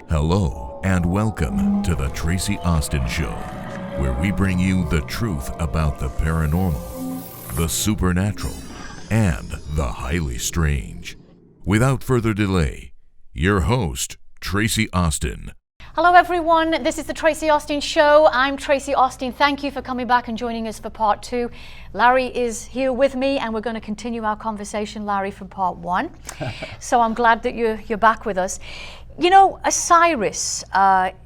Hello and welcome to the Tracie Austin Show, where we bring you the truth about the paranormal, the supernatural, and the highly strange. Without further delay, your host, Tracie Austin. Hello everyone, this is the Tracie Austin Show. I'm Tracie Austin. Thank you for coming back and joining us for part two. Larry is here with me and we're going to continue our conversation, Larry, from part one. So I'm glad that you're back with us. You know, Osiris,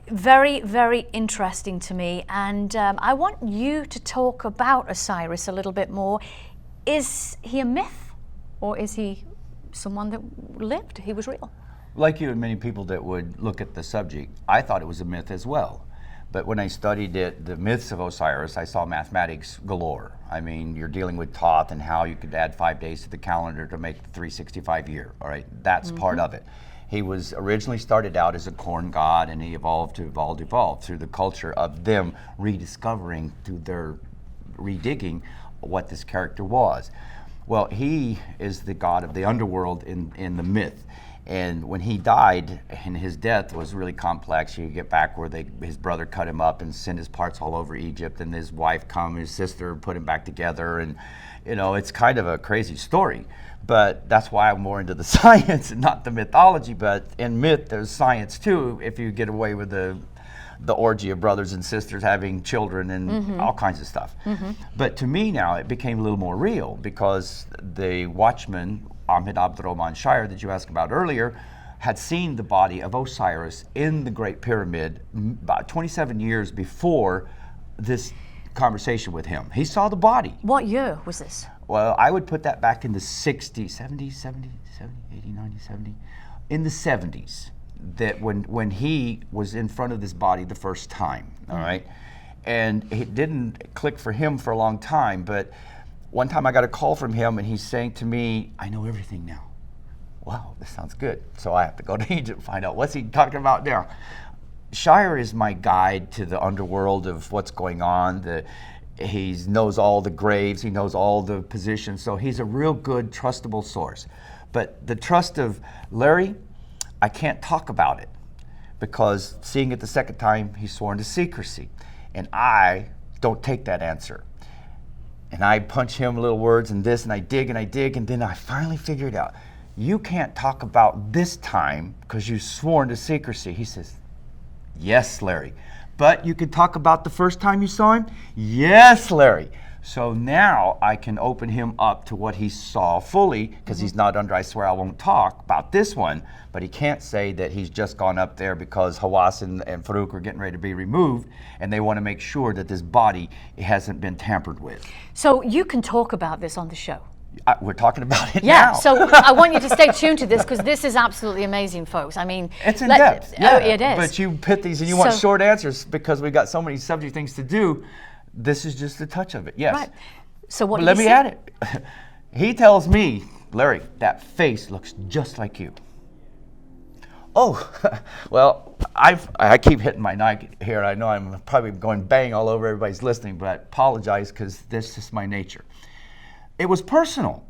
very, very interesting to me, and I want you to talk about Osiris a little bit more. Is he a myth, or is he someone that lived? He was real. Like you and many people that would look at the subject, I thought it was a myth as well. But when I studied it, the myths of Osiris, I saw mathematics galore. I mean, you're dealing with Thoth and how you could add 5 days to the calendar to make the 365 year, all right? That's part of it. He was originally started out as a corn god, and he evolved through the culture of them rediscovering through their redigging what this character was. Well, he is the god of the underworld in the myth. And when he died, and his death was really complex, you get back where his brother cut him up and sent his parts all over Egypt, and his wife his sister put him back together, and you know, it's kind of a crazy story. But that's why I'm more into the science and not the mythology. But in myth, there's science too, if you get away with the orgy of brothers and sisters having children and all kinds of stuff. But to me now, it became a little more real because the watchman, Ahmed Abdurrahman Shire, that you asked about earlier, had seen the body of Osiris in the Great Pyramid about 27 years before this conversation with him. He saw the body. What year was this? Well, I would put that back in the 60s, 70, 80, 90, 70, in the 70s, that when he was in front of this body the first time, all right? And it didn't click for him for a long time, but one time I got a call from him and he's saying to me, I know everything now. Wow, this sounds good. So I have to go to Egypt and find out what's he talking about now. Shire is my guide to the underworld of what's going on. He knows all the graves, he knows all the positions, so he's a real good, trustable source. But the trust of Larry, I can't talk about it because seeing it the second time, he's sworn to secrecy. And I don't take that answer. And I punch him little words and this, and I dig, and then I finally figure it out. You can't talk about this time because you've sworn to secrecy. He says, yes, Larry. But you can talk about the first time you saw him? Yes, Larry. So now I can open him up to what he saw fully, because he's not under, I swear I won't talk about this one, but he can't say that he's just gone up there because Hawass and Farouk are getting ready to be removed, and they want to make sure that this body hasn't been tampered with. So you can talk about this on the show. We're talking about it Yeah, now. so I want you to stay tuned to this because this is absolutely amazing, folks. I mean, it's in depth. Yeah, it is. But you pit these and you want short answers because we've got so many subject things to do. This is just a touch of it. Yes. Right. So what? But let me add it. He tells me, Larry, that face looks just like you. Oh, well, I keep hitting my mic here. I know I'm probably going bang all over everybody's listening, but I apologize because this is my nature. It was personal.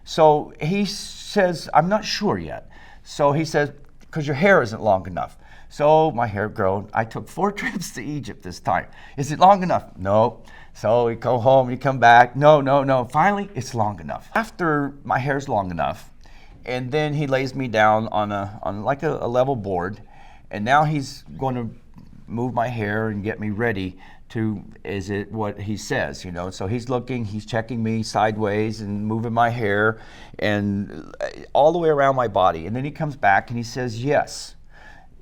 So he says, I'm not sure yet. So he says, because your hair isn't long enough. So my hair grown. I took 4 trips to Egypt this time. Is it long enough? No. So we go home, you come back. No. Finally, it's long enough. After my hair's long enough, and then he lays me down on a level board, and now he's going to move my hair and get me ready to, is it what he says, you know? So he's looking, he's checking me sideways and moving my hair and all the way around my body. And then he comes back and he says, yes,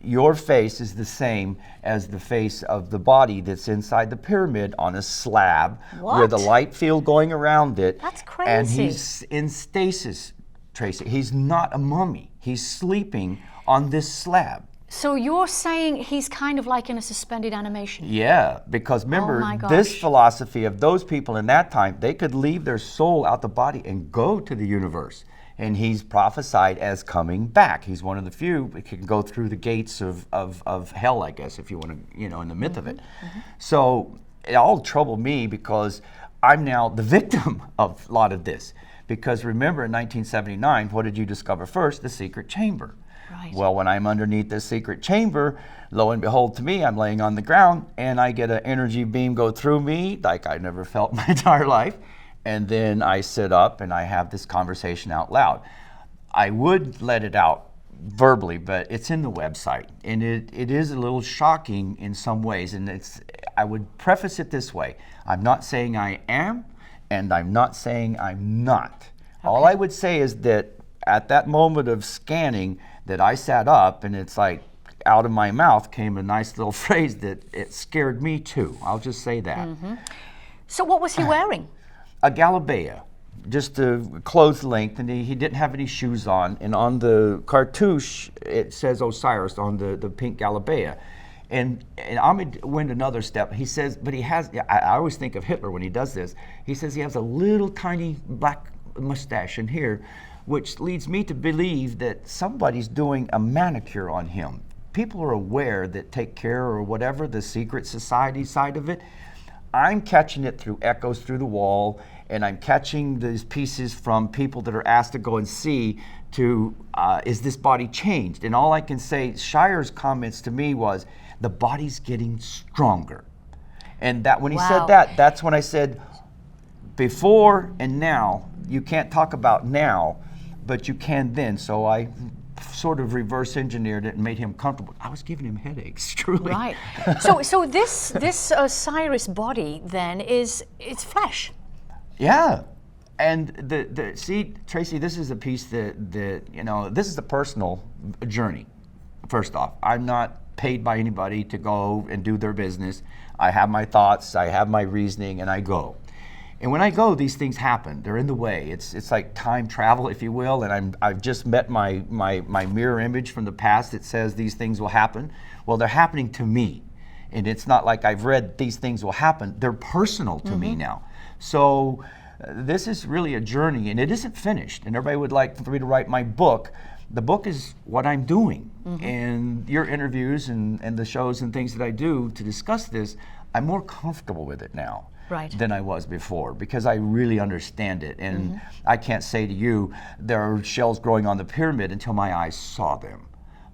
your face is the same as the face of the body that's inside the pyramid on a slab with a light field going around it. That's crazy. And he's in stasis, Tracie. He's not a mummy. He's sleeping on this slab. So you're saying he's kind of like in a suspended animation? Yeah, because remember, this philosophy of those people in that time, they could leave their soul out the body and go to the universe. And he's prophesied as coming back. He's one of the few that can go through the gates of hell, I guess, if you want to, you know, in the myth of it. So it all troubled me because I'm now the victim of a lot of this. Because remember, in 1979, what did you discover first? The secret chamber. Right. Well, when I'm underneath this secret chamber, lo and behold, to me, I'm laying on the ground, and I get an energy beam go through me like I never felt my entire life. And then I sit up and I have this conversation out loud. I would let it out verbally, but it's in the website, and it is a little shocking in some ways. And I would preface it this way: I'm not saying I am, and I'm not saying I'm not. Okay. All I would say is that at that moment of scanning, that I sat up, and it's like out of my mouth came a nice little phrase that it scared me too. I'll just say that. Mm-hmm. So what was he wearing? A Galabea, just a clothes length, and he didn't have any shoes on. And on the cartouche, it says Osiris on the pink Galabea. And Ahmed went another step. He says, but he has, I always think of Hitler when he does this. He says he has a little tiny black mustache in here, which leads me to believe that somebody's doing a manicure on him. People are aware that take care or whatever, the secret society side of it. I'm catching it through echoes through the wall, and I'm catching these pieces from people that are asked to go and see to, is this body changed? And all I can say, Shire's comments to me was, the body's getting stronger. And that when he said that, that's when I said, before and now, you can't talk about now, but you can then. So I sort of reverse engineered it and made him comfortable. I was giving him headaches, truly. Right. So this Osiris body then it's flesh. Yeah. And see, Tracie, this is a piece that this is a personal journey. First off, I'm not paid by anybody to go and do their business. I have my thoughts, I have my reasoning, and I go. And when I go, these things happen. They're in the way. It's like time travel, if you will. And I've just met my mirror image from the past that says these things will happen. Well, they're happening to me. And it's not like I've read these things will happen. They're personal to me now. So this is really a journey, and it isn't finished. And everybody would like for me to write my book. The book is what I'm doing. And your interviews and the shows and things that I do to discuss this, I'm more comfortable with it now. Right. Than I was before, because I really understand it. And I can't say to you, there are shells growing on the pyramid until my eyes saw them.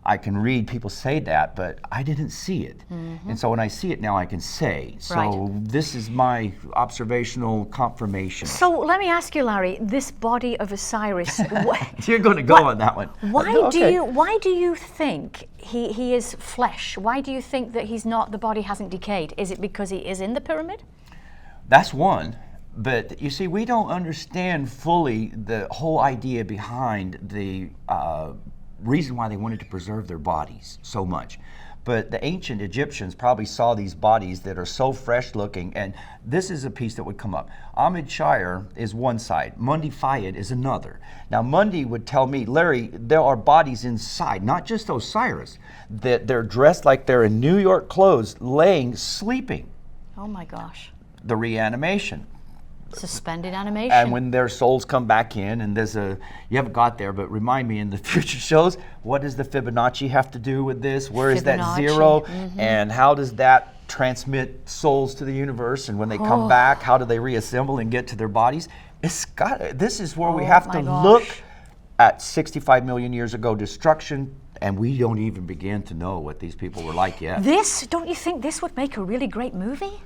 I can read people say that, but I didn't see it. And so when I see it now, I can say. So this is my observational confirmation. So let me ask you, Larry, this body of Osiris. You're going to go on that one. Why do you think he is flesh? Why do you think that he's not, the body hasn't decayed? Is it because he is in the pyramid? That's one, but you see, we don't understand fully the whole idea behind the reason why they wanted to preserve their bodies so much. But the ancient Egyptians probably saw these bodies that are so fresh looking, and this is a piece that would come up. Ahmed Shire is one side, Mundi Fayed is another. Now Mundi would tell me, Larry, there are bodies inside, not just Osiris, that they're dressed like they're in New York clothes, laying, sleeping. Oh my gosh. The reanimation. Suspended animation. And when their souls come back in, and there's you haven't got there, but remind me in the future shows, what does the Fibonacci have to do with this? Where is that zero? And how does that transmit souls to the universe? And when they come back, how do they reassemble and get to their bodies? This is where we have to look at 65 million years ago destruction, and we don't even begin to know what these people were like yet. Don't you think this would make a really great movie?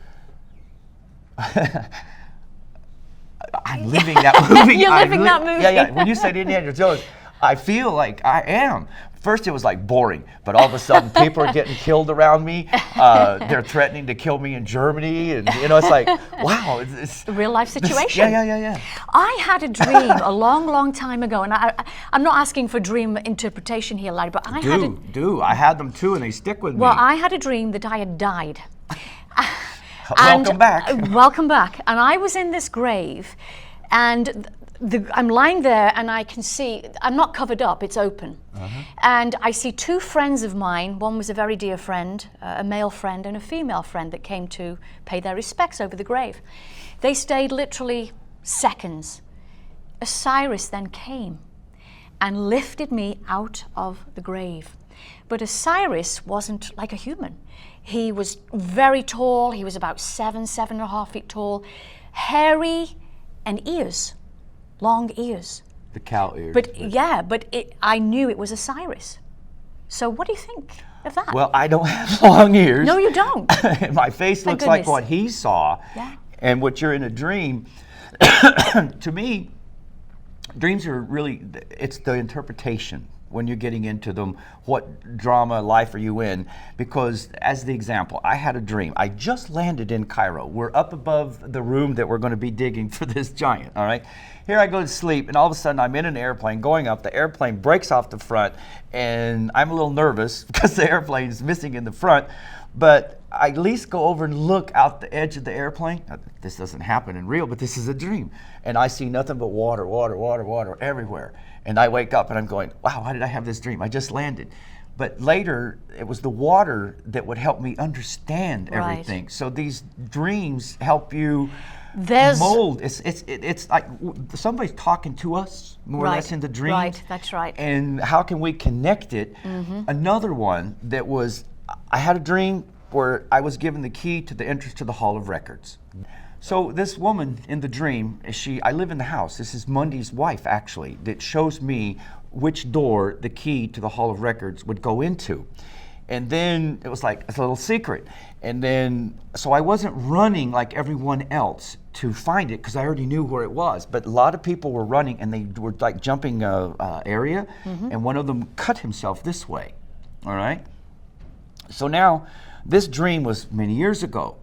I'm living that movie. You're living that movie. Yeah. When you said Indiana Jones, I feel like I am. First, it was like boring, but all of a sudden, people are getting killed around me. They're threatening to kill me in Germany, and it's like, wow, it's a real life situation. Yeah. I had a dream a long time ago, and I'm not asking for dream interpretation here, Larry, but I had them too, and they stick with me. Well, I had a dream that I had died. Welcome back. Welcome back. And I was in this grave, and I'm lying there, and I can see, I'm not covered up, it's open. And I see two friends of mine. One was a very dear friend, a male friend, and a female friend that came to pay their respects over the grave. They stayed literally seconds. Osiris then came and lifted me out of the grave. But Osiris wasn't like a human. He was very tall. He was about 7.5 feet tall, hairy, and ears long ears. The cow ears. But yeah, but I knew it was Osiris. So what do you think of that? Well, I don't have long ears. No, you don't. My face Thank looks like goodness. what he saw. Yeah. And what you're in a dream, to me, dreams are really, it's the interpretation when you're getting into them. What drama life are you in? Because as the example, I had a dream. I just landed in Cairo. We're up above the room that we're going to be digging for this giant, all right? Here I go to sleep, and all of a sudden I'm in an airplane going up. The airplane breaks off the front, and I'm a little nervous because the airplane is missing in the front. But I at least go over and look out the edge of the airplane. Now, this doesn't happen in real, but this is a dream. And I see nothing but water, water, water, water everywhere. And I wake up and I'm going, wow, why did I have this dream? I just landed. But later, it was the water that would help me understand everything. So these dreams help you mold. It's like somebody's talking to us, more or less in the dream. Right, that's right. And how can we connect it? Another one that was, I had a dream where I was given the key to the entrance to the Hall of Records. So this woman in the dream, I live in the house. This is Mundy's wife, actually, that shows me which door the key to the Hall of Records would go into. And then it was like a little secret. And then, so I wasn't running like everyone else to find it because I already knew where it was. But a lot of people were running and they were like jumping a area. And one of them cut himself this way, all right? So now, this dream was many years ago.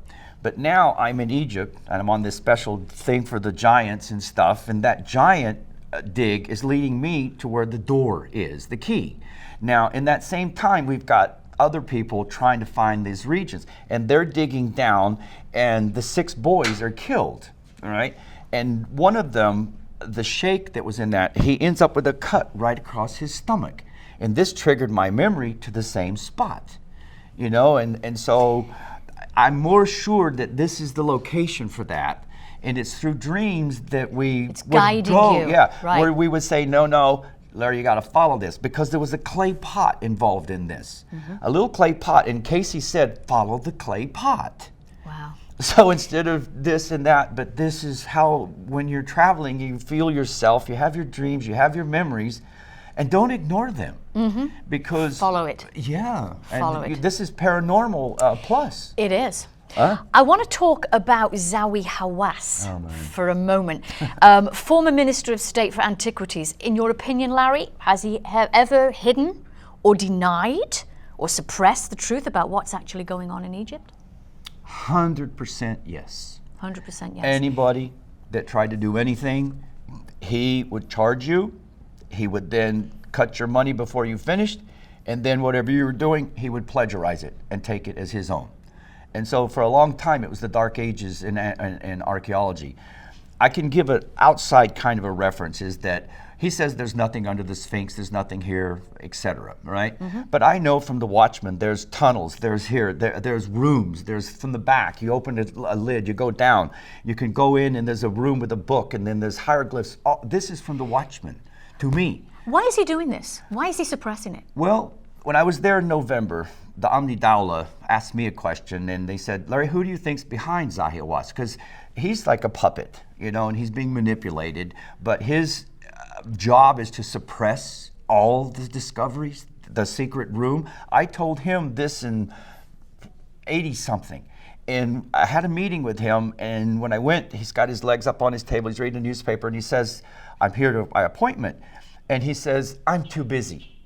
But now I'm in Egypt and I'm on this special thing for the giants and stuff, and that giant dig is leading me to where the door is, the key. Now, in that same time, we've got other people trying to find these regions, and they're digging down, and the 6 boys are killed, all right? And one of them, the sheikh that was in that, he ends up with a cut right across his stomach. And this triggered my memory to the same spot, you know, and so I'm more sure that this is the location for that, and it's through dreams that we It's guiding you. Yeah, right. where we would say, no, Larry, you got to follow this, because there was a clay pot involved in this, a little clay pot, and Casey said, follow the clay pot. Wow. So instead of this and that, but this is how, when you're traveling, you feel yourself, you have your dreams, you have your memories, and don't ignore them, because Follow it. Yeah, Follow and it. this is paranormal plus. It is. Huh? I want to talk about Zawi Hawass for a moment. Former Minister of State for Antiquities. In your opinion, Larry, has he ever hidden or denied or suppressed the truth about what's actually going on in Egypt? 100% yes. 100% yes. Anybody that tried to do anything, he would charge you. He would then cut your money before you finished, and then whatever you were doing, he would plagiarize it and take it as his own. And so for a long time, it was the Dark Ages in archaeology. I can give an outside kind of a reference, is that he says there's nothing under the Sphinx, there's nothing here, etc., right? But I know from the Watchman, there's tunnels, there's rooms, there's from the back, you open a lid, you go down, you can go in and there's a room with a book, and then there's hieroglyphs. This is from the Watchman. To me. Why is he doing this? Why is he suppressing it? Well, when I was there in November, the Amni Dawla asked me a question, and they said, Larry, who do you think's behind Zahi Hawass? Because he's like a puppet, you know, and he's being manipulated, but his job is to suppress all the discoveries, the secret room. I told him this in 80-something. And I had a meeting with him, and when I went, he's got his legs up on his table, he's reading a newspaper, and he says, I'm here by appointment. And he says, I'm too busy.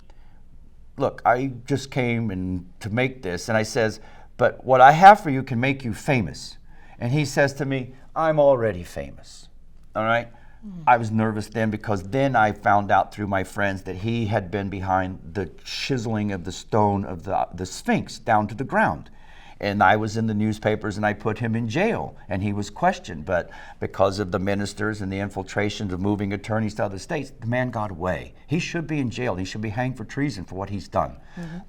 Look, I just came to make this. And I says, but what I have for you can make you famous. And he says to me, I'm already famous, all right? I was nervous then, because then I found out through my friends that he had been behind the chiseling of the stone of the Sphinx down to the ground. And I was in the newspapers, and I put him in jail, and he was questioned. But because of the ministers and the infiltrations of moving attorneys to other states, the man got away. He should be in jail. He should be hanged for treason for what he's done.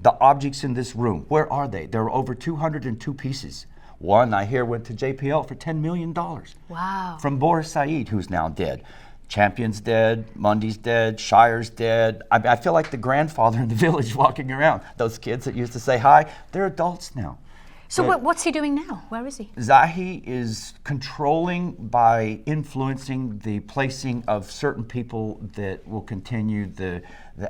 The objects in this room, where are they? There are over 202 pieces. One, I hear, went to JPL for $10 million. Wow. From Boris Said, who's now dead. Champion's dead, Mundy's dead, Shire's dead. I feel like the grandfather in the village walking around. Those kids that used to say hi, they're adults now. So what's he doing now? Where is he? Zahi is controlling by influencing the placing of certain people that will continue the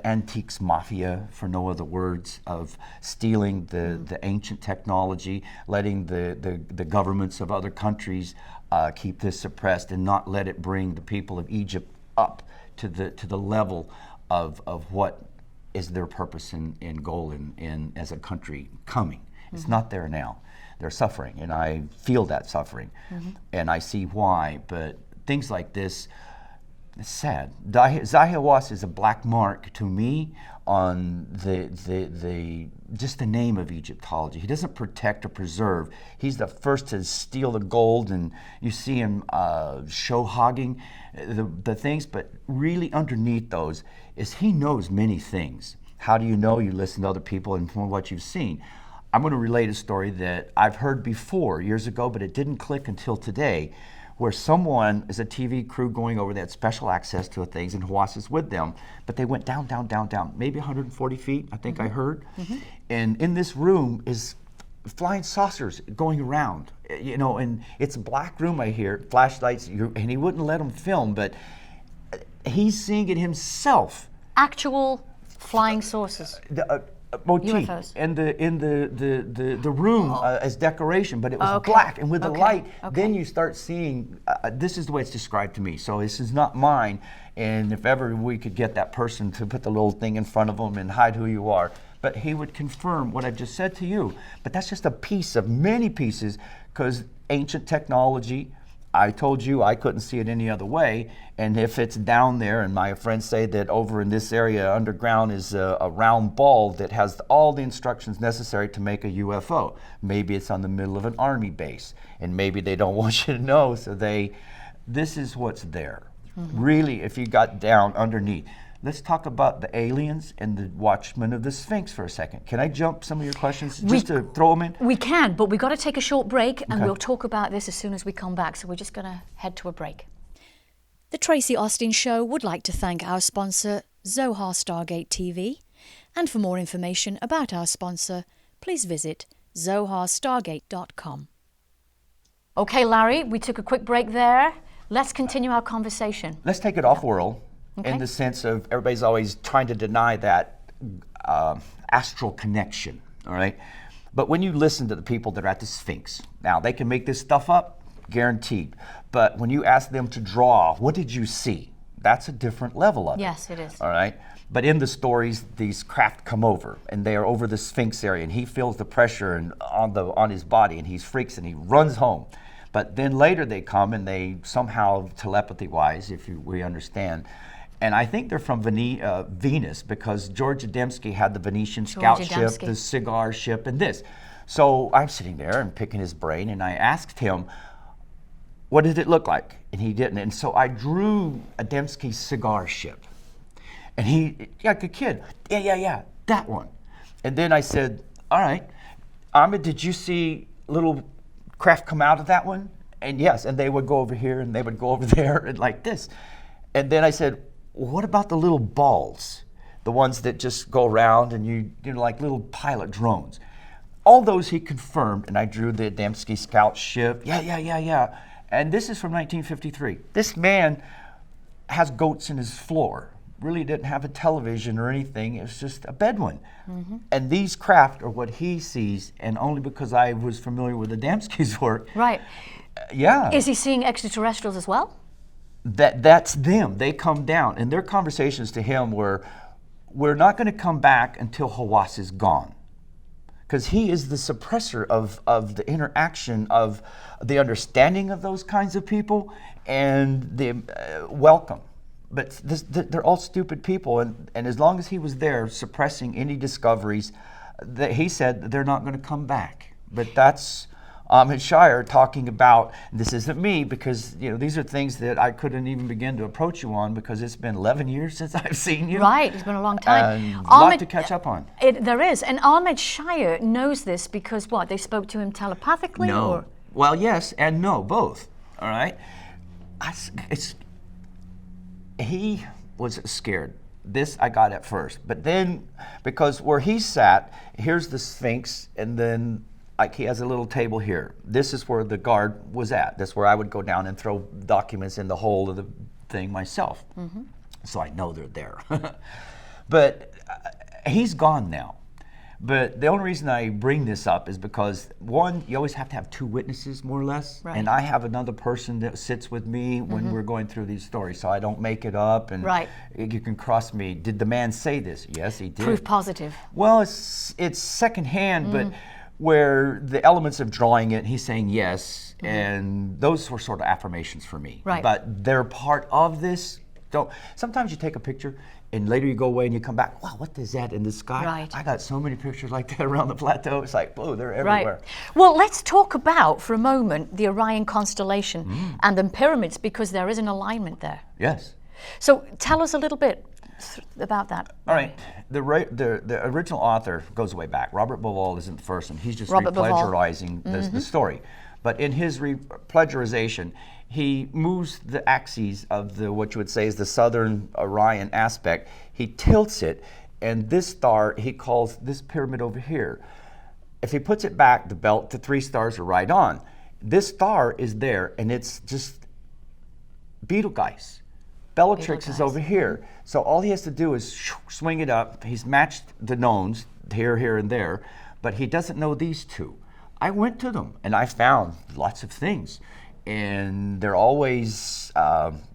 antiques mafia, for no other words, of stealing the ancient technology, letting the governments of other countries keep this suppressed and not let it bring the people of Egypt up to the level of what is their purpose and goal in as a country coming. It's not there now. They're suffering, and I feel that suffering, and I see why. But things like this, it's sad. Zahi Hawass is a black mark to me on the just the name of Egyptology. He doesn't protect or preserve. He's the first to steal the gold, and you see him show hogging the things. But really underneath those is he knows many things. How do you know? You listen to other people and from what you've seen. I'm going to relate a story that I've heard before years ago, but it didn't click until today, where someone is a TV crew going over, they had special access to things, and Hawass is with them, but they went down, maybe 140 feet, I think I heard. And in this room is flying saucers going around, you know, and it's a black room, I hear, flashlights, and he wouldn't let them film, but he's seeing it himself. Actual flying saucers. Motif UFOs. in the room as decoration, but it was black, and with the light, then you start seeing. This is the way it's described to me. So this is not mine. And if ever we could get that person to put the little thing in front of them and hide who you are, but he would confirm what I've just said to you. But that's just a piece of many pieces, because ancient technology. I told you I couldn't see it any other way, and if it's down there, and my friends say that over in this area underground is a round ball that has all the instructions necessary to make a UFO. Maybe it's on the middle of an army base, and maybe they don't want you to know, so this is what's there. Really, if you got down underneath. Let's talk about the aliens and the watchmen of the Sphinx for a second. Can I jump some of your questions just to throw them in? We can, but we've got to take a short break, and we'll talk about this as soon as we come back. So we're just going to head to a break. The Tracie Austin Show would like to thank our sponsor, Zohar Stargate TV. And for more information about our sponsor, please visit zoharstargate.com. Okay, Larry, we took a quick break there. Let's continue our conversation. Let's take it off-world. In the sense of everybody's always trying to deny that astral connection, all right? But when you listen to the people that are at the Sphinx, now they can make this stuff up, guaranteed. But when you ask them to draw, what did you see? That's a different level of it. Yes, it is. All right? But in the stories, these craft come over, and they are over the Sphinx area, and he feels the pressure and on his body, and he freaks, and he runs home. But then later they come, and they somehow, telepathy-wise, we understand, and I think they're from Venus, because George Adamski had the Venetian scout ship, the cigar ship, and this. So I'm sitting there and picking his brain, and I asked him, what did it look like? And he didn't. And so I drew Adamski's cigar ship. And he, like a kid, yeah, that one. And then I said, all right, Ahmed, did you see little craft come out of that one? And yes, and they would go over here, and they would go over there, and like this. And then I said, what about the little balls? The ones that just go around and you know, like little pilot drones. All those he confirmed, and I drew the Adamski scout ship. Yeah. And this is from 1953. This man has goats in his floor. Really didn't have a television or anything. It was just a Bedouin. And these craft are what he sees, and only because I was familiar with Adamski's work. Right. Yeah. Is he seeing extraterrestrials as well? That's them. They come down, and their conversations to him were, we're not going to come back until Hawass is gone, because he is the suppressor of the interaction, of the understanding of those kinds of people, and the welcome. But they're all stupid people, and as long as he was there suppressing any discoveries, that he said they're not going to come back. But that's Ahmed Shire talking about, this isn't me, because you know these are things that I couldn't even begin to approach you on, because it's been 11 years since I've seen you. Right, it's been a long time. And a lot to catch up on. There is, and Ahmed Shire knows this because what, they spoke to him telepathically? No. Or? Well, yes and no, both. All right. He was scared. This I got at first, but then because where he sat, here's the Sphinx, and then like he has a little table here. This is where the guard was at. That's where I would go down and throw documents in the hole of the thing myself. So I know they're there. But he's gone now. But the only reason I bring this up is because, one, you always have to have two witnesses, more or less. Right. And I have another person that sits with me when we're going through these stories, so I don't make it up. And you can cross me. Did the man say this? Yes, he did. Proof positive. Well, it's secondhand, but where the elements of drawing it, he's saying yes, and those were sort of affirmations for me. Right. But they're part of this. Sometimes you take a picture and later you go away and you come back, wow, what is that in the sky? Right. I got so many pictures like that around the plateau. It's like, whoa, they're everywhere. Right. Well, let's talk about, for a moment, the Orion constellation and the pyramids, because there is an alignment there. Yes. So tell us a little bit about that. All right. The original author goes way back. Robert Bauval isn't the first one. He's just replegiarizing the story. But in his replegiarization, he moves the axes of what you would say is the southern Orion aspect. He tilts it, and this star he calls this pyramid over here. If he puts it back, the belt, the three stars are right on. This star is there, and it's just Betelgeuse. Bellatrix is over here. So all he has to do is swing it up. He's matched the knowns here, here, and there, but he doesn't know these two. I went to them, and I found lots of things. And they're always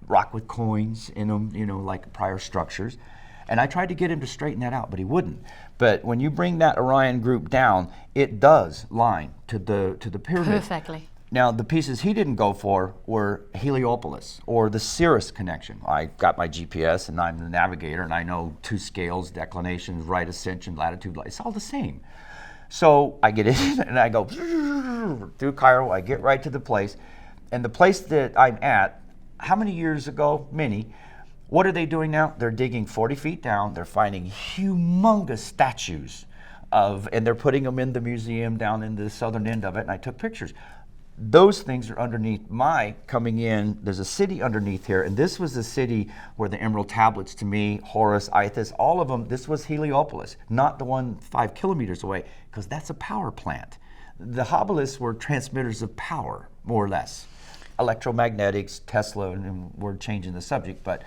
rock with coins in them, you know, like prior structures. And I tried to get him to straighten that out, but he wouldn't. But when you bring that Orion group down, it does line to the pyramid. Perfectly. Now, the pieces he didn't go for were Heliopolis or the Osiris connection. I got my GPS, and I'm the navigator, and I know two scales, declinations, right ascension, latitude, it's all the same. So I get in, and I go through Cairo, I get right to the place. And the place that I'm at, how many years ago? Many. What are they doing now? They're digging 40 feet down. They're finding humongous statues and they're putting them in the museum down in the southern end of it, and I took pictures. Those things are underneath coming in. There's a city underneath here, and this was the city where the Emerald Tablets, to me, Horus, Isis, all of them, this was Heliopolis, not the one 5 kilometers away, because that's a power plant. The obelisks were transmitters of power, more or less. Electromagnetics, Tesla, and we're changing the subject, but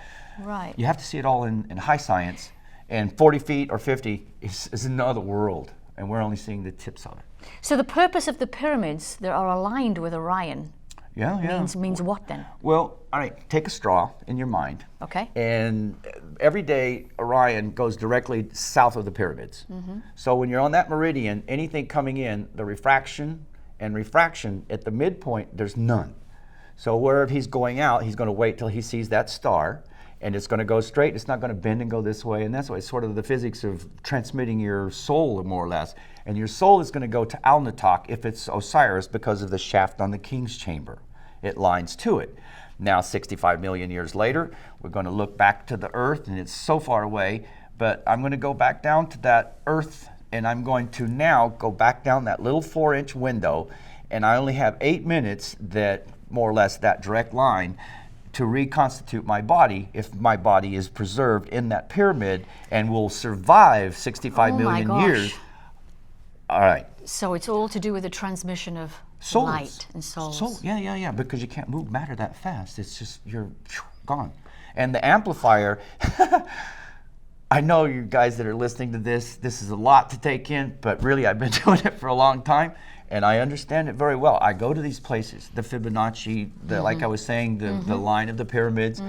you have to see it all in high science, and 40 feet or 50 is another world, and we're only seeing the tips of it. So the purpose of the pyramids that are aligned with Orion means what then? Well, all right, take a straw in your mind. Okay. And every day Orion goes directly south of the pyramids. So when you're on that meridian, anything coming in, the refraction and refraction at the midpoint, there's none. So wherever he's going out, he's going to wait till he sees that star, and it's going to go straight. It's not going to bend and go this way, and that's why it's sort of the physics of transmitting your soul, more or less. And your soul is going to go to Alnatok if it's Osiris because of the shaft on the king's chamber. It lines to it. Now, 65 million years later, we're going to look back to the Earth, and it's so far away, but I'm going to go back down to that Earth, and I'm going to now go back down that little 4-inch window, and I only have 8 minutes that, more or less, that direct line to reconstitute my body if my body is preserved in that pyramid and will survive 65 million years. All right. So it's all to do with the transmission of souls. Light and souls. Yeah, because you can't move matter that fast. It's just, you're gone. And the amplifier, I know you guys that are listening to this is a lot to take in, but really I've been doing it for a long time, and I understand it very well. I go to these places, the Fibonacci, like I was saying, the line of the pyramids.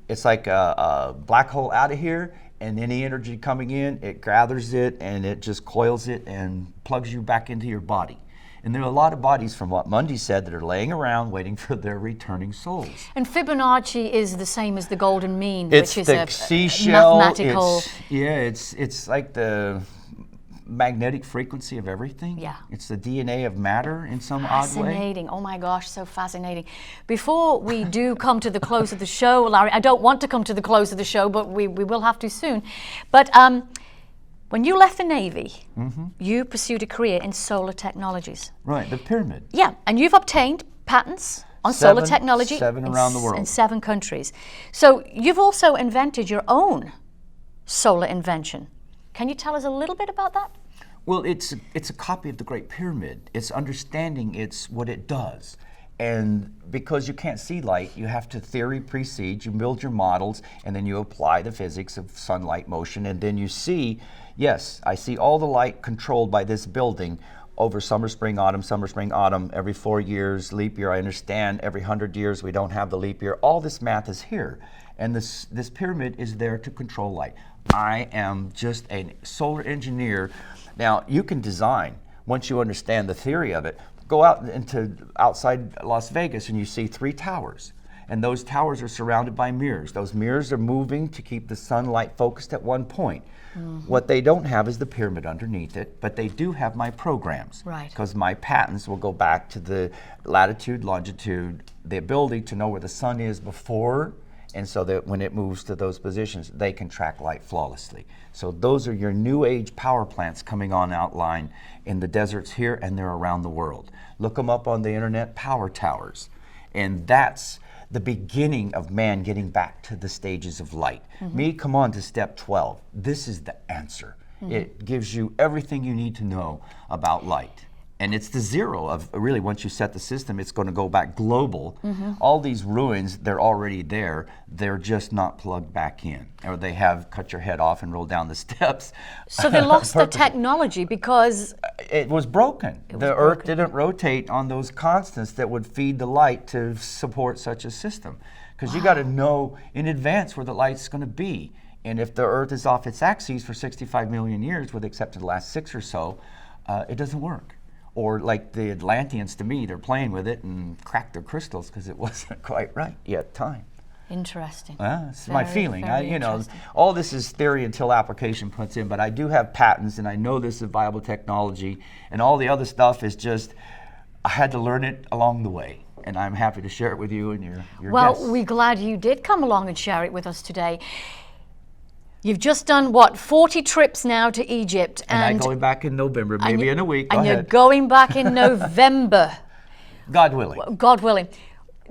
It's like a black hole out of here, and any energy coming in, it gathers it, and it just coils it and plugs you back into your body. And there are a lot of bodies, from what Mundy said, that are laying around waiting for their returning souls. And Fibonacci is the same as the golden mean, which is a seashell, mathematical... It's like the magnetic frequency of everything. Yeah. It's the DNA of matter in some odd way. Fascinating. Oh my gosh, so fascinating. Before we do come to the close of the show, Larry, I don't want to come to the close of the show, but we will have to soon. But when you left the Navy, you pursued a career in solar technologies. Right, the pyramid. Yeah, and you've obtained patents on solar technology. 7 around the world. In 7 countries. So you've also invented your own solar invention. Can you tell us a little bit about that? Well, it's a copy of the Great Pyramid. It's understanding it's what it does. And because you can't see light, you have to theory precedes, you build your models, and then you apply the physics of sunlight motion, and then you see, yes, I see all the light controlled by this building over summer, spring, autumn, every 4 years, leap year, I understand, every 100 years we don't have the leap year. All this math is here. And this pyramid is there to control light. I am just a solar engineer. Now, you can design, once you understand the theory of it, go out into outside Las Vegas and you see 3 towers. And those towers are surrounded by mirrors. Those mirrors are moving to keep the sunlight focused at one point. What they don't have is the pyramid underneath it, but they do have my programs. Right. Because my patents will go back to the latitude, longitude, the ability to know where the sun is before, and so that when it moves to those positions, they can track light flawlessly. So those are your new age power plants coming on outline in the deserts here, and they're around the world. Look them up on the internet, power towers. And that's the beginning of man getting back to the stages of light. Me, come on to step 12. This is the answer. It gives you everything you need to know about light. And it's the zero of, really, once you set the system, it's going to go back global. All these ruins, they're already there. They're just not plugged back in. Or they have cut your head off and rolled down the steps. So they lost the technology because... It was broken. The Earth didn't rotate on those constants that would feed the light to support such a system. Because you got to know in advance where the light's going to be. And if the Earth is off its axis for 65 million years, with the exception of the last 6 or so, it doesn't work. Or like the Atlanteans, to me, they're playing with it and cracked their crystals because it wasn't quite right yet time. Interesting. It's my feeling. Very All this is theory until application puts in, but I do have patents and I know this is viable technology, and all the other stuff is just, I had to learn it along the way. And I'm happy to share it with you and your guests. Well, we're glad you did come along and share it with us today. You've just done, what, 40 trips now to Egypt. And I'm going back in November, maybe in a week. Go ahead. You're going back in November. God willing. God willing.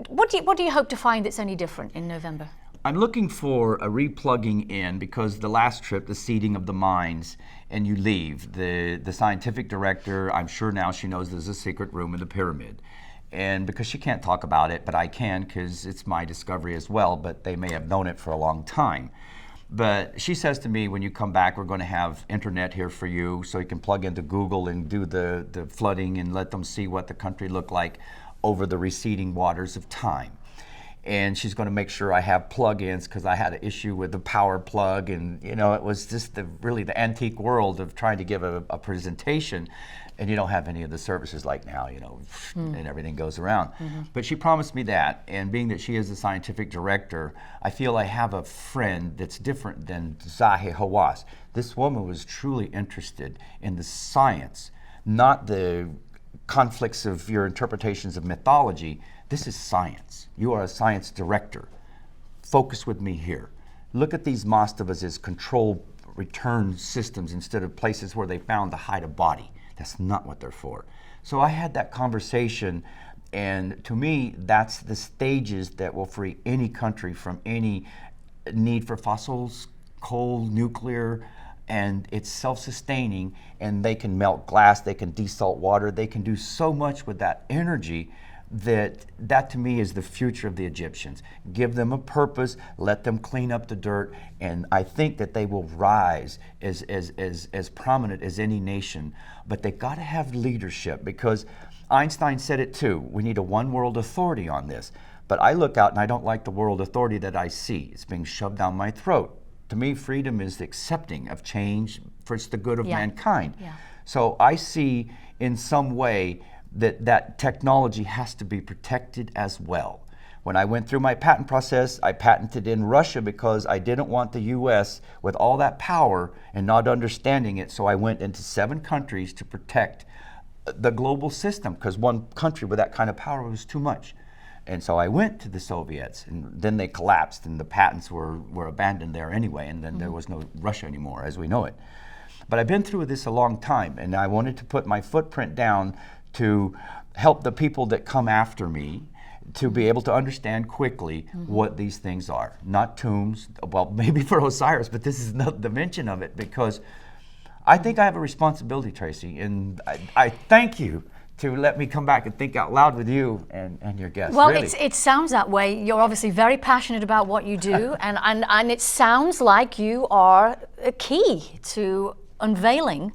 What do you hope to find that's any different in November? I'm looking for a replugging in, because the last trip, the seeding of the mines, and you leave. The scientific director, I'm sure now she knows there's a secret room in the pyramid. And because she can't talk about it, but I can, because it's my discovery as well, but they may have known it for a long time. But she says to me, when you come back, we're going to have internet here for you so you can plug into Google and do the flooding and let them see what the country looked like over the receding waters of time. And she's going to make sure I have plug-ins, because I had an issue with the power plug, and it was just really the antique world of trying to give a presentation, and you don't have any of the services like now, and everything goes around. But she promised me that, and being that she is the scientific director, I feel I have a friend that's different than Zahi Hawass. This woman was truly interested in the science, not the conflicts of your interpretations of mythology. This is science. You are a science director. Focus with me here. Look at these mastabas as control return systems instead of places where they found to hide a body. That's not what they're for. So I had that conversation, and to me, that's the stages that will free any country from any need for fossils, coal, nuclear, and it's self-sustaining, and they can melt glass, they can desalt water, they can do so much with that energy that to me is the future of the Egyptians. Give them a purpose, let them clean up the dirt, and I think that they will rise as prominent as any nation. But they got to have leadership, because Einstein said it too. We need a one world authority on this. But I look out and I don't like the world authority that I see. It's being shoved down my throat. To me, freedom is the accepting of change for it's the good of mankind. So I see in some way that technology has to be protected as well. When I went through my patent process, I patented in Russia because I didn't want the US with all that power and not understanding it, so I went into 7 countries to protect the global system, because one country with that kind of power was too much. And so I went to the Soviets, and then they collapsed and the patents were abandoned there anyway, and then there was no Russia anymore as we know it. But I've been through this a long time, and I wanted to put my footprint down to help the people that come after me to be able to understand quickly what these things are. Not tombs, well, maybe for Osiris, but this is not the mention of it, because I think I have a responsibility, Tracie, and I thank you to let me come back and think out loud with you and your guests. Well, really. it sounds that way. You're obviously very passionate about what you do, and it sounds like you are a key to unveiling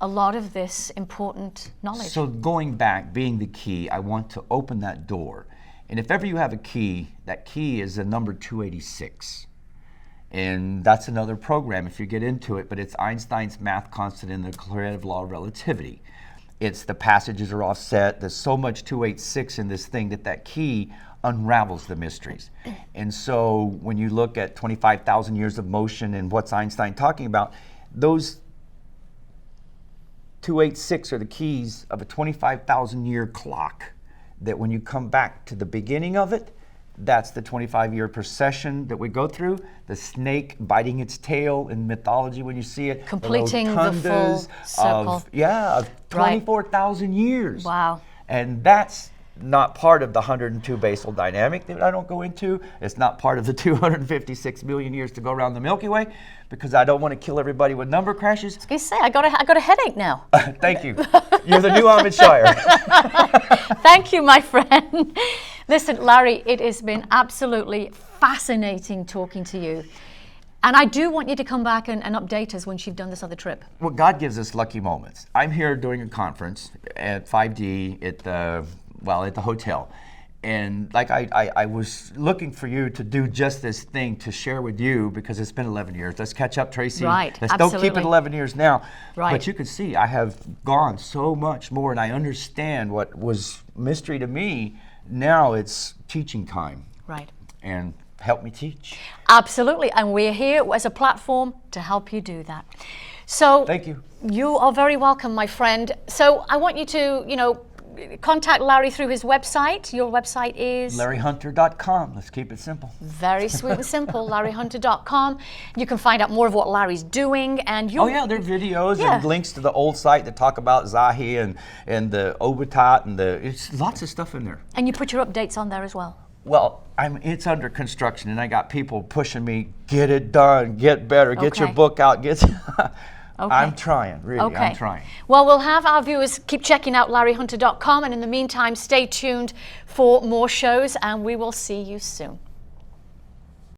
a lot of this important knowledge. So going back, being the key, I want to open that door. And if ever you have a key, that key is the number 286. And that's another program if you get into it, but it's Einstein's math constant in the creative law of relativity. It's the passages are offset. There's so much 286 in this thing that key unravels the mysteries. And so when you look at 25,000 years of motion and what's Einstein talking about, those 286 are the keys of a 25,000 year clock that when you come back to the beginning of it, that's the 25-year procession that we go through. The snake biting its tail in mythology when you see it. Completing the full circle. Of 24,000 years. Wow. And that's not part of the 102 basal dynamic that I don't go into. It's not part of the 256 million years to go around the Milky Way because I don't want to kill everybody with number crashes. I was going to say, I got a headache now. Thank you. You're the new Ahmed Shire. Thank you, my friend. Listen, Larry, it has been absolutely fascinating talking to you. And I do want you to come back and update us once you've done this other trip. Well, God gives us lucky moments. I'm here doing a conference at 5D at the hotel. And like I was looking for you to do just this thing to share with you because it's been 11 years. Let's catch up, Tracie. Right, Let's absolutely. don't keep it 11 years now. Right. But you can see I have gone so much more and I understand what was mystery to me. Now it's teaching time. Right. And help me teach. Absolutely. And we're here as a platform to help you do that. So thank you. You are very welcome, my friend. So I want you to, contact Larry through his website. Your website is? LarryHunter.com. Let's keep it simple. Very sweet and simple, LarryHunter.com. You can find out more of what Larry's doing. And you. Oh yeah, there are videos and links to the old site that talk about Zahi and the Obitat and it's lots of stuff in there. And you put your updates on there as well. Well, it's under construction and I got people pushing me, get it done, get better, get your book out, Okay. I'm trying, really, okay. I'm trying. Well, we'll have our viewers keep checking out LarryHunter.com, and in the meantime, stay tuned for more shows, and we will see you soon.